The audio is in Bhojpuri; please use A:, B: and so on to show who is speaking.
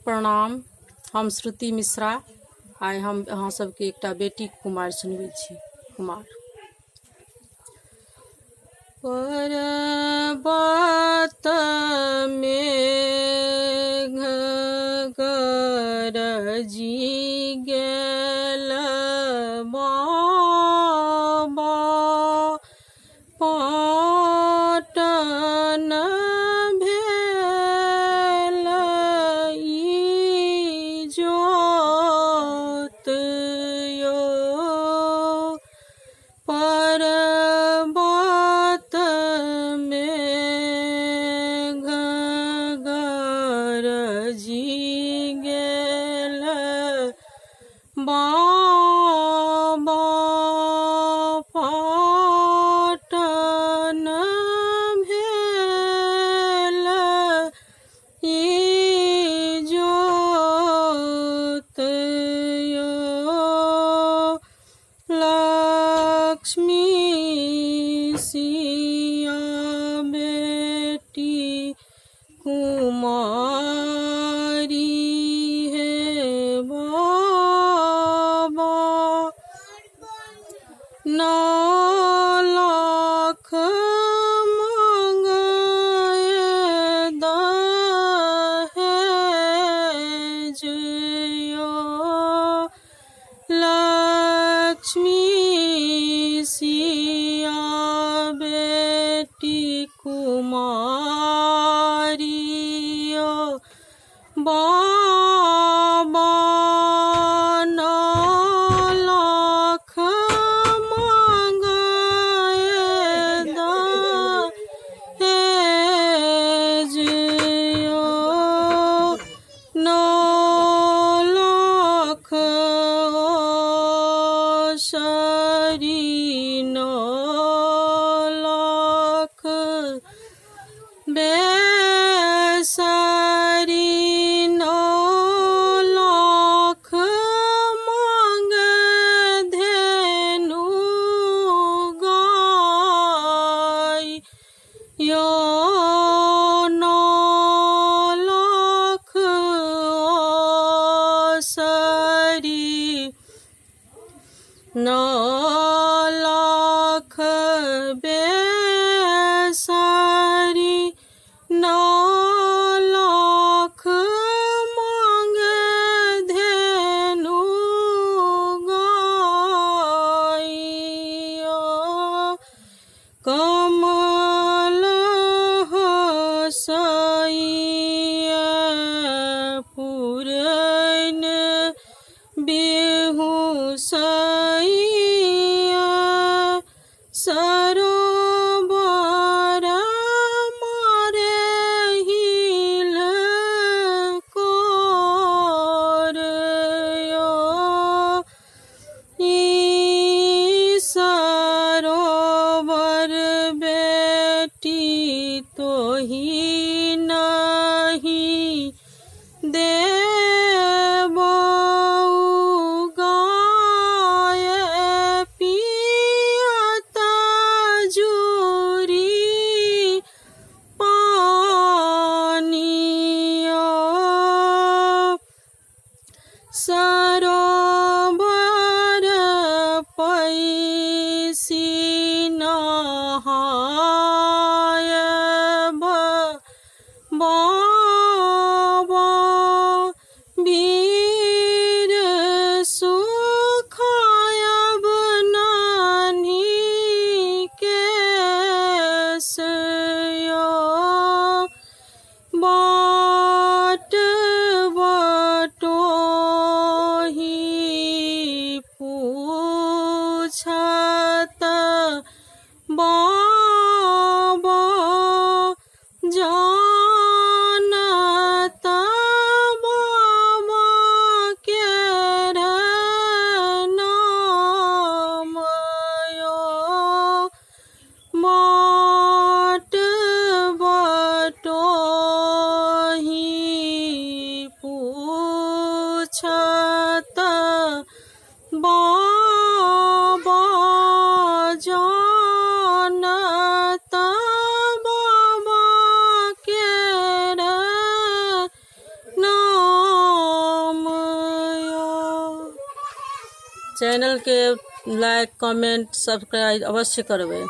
A: प्रणाम। हम श्रुति मिश्रा आइ हम अहाँ सबके एकटा बेटी कुमार सुनबै छी। कुमार पर्वत मेघ गरजी गेल बाबा पाटन भेल इजोत यो पर्वत मेघ गरजी गेल बाबा पाटन भेल इजोत यो लक्ष्मी सिया बेटी कुमारी है बाबा 9 लाख मंगाए दहेज यो लक्ष्मी सिया बेटी कुमारी यो बाबा 9 लाख मंगाए दहेज यो 9 लाख शरी 9 लाख बेसरी 9 लाख मांगे धेनु गाय यो 9 लाख शरी 9 लाख बेसरी 9 लाख मांगे धेनु गाय यो कमल हसैया पुरैन बेहुसैया सरोवर मारे हिल कोर यो ई सरोवर बेटी तोही नहीं देबो गाय पियता जुरी पानियो सरोवर पैसी नहायब बाबा वीर सुखायब नानी केस यो बाट बटोही पूछत बाबा जानत बाबा केर नाम यो बाट बटोही पूछत बाबा जानत बाबा केर नाम चैनल के लाइक कमेंट सब्सक्राइब अवश्य करबै।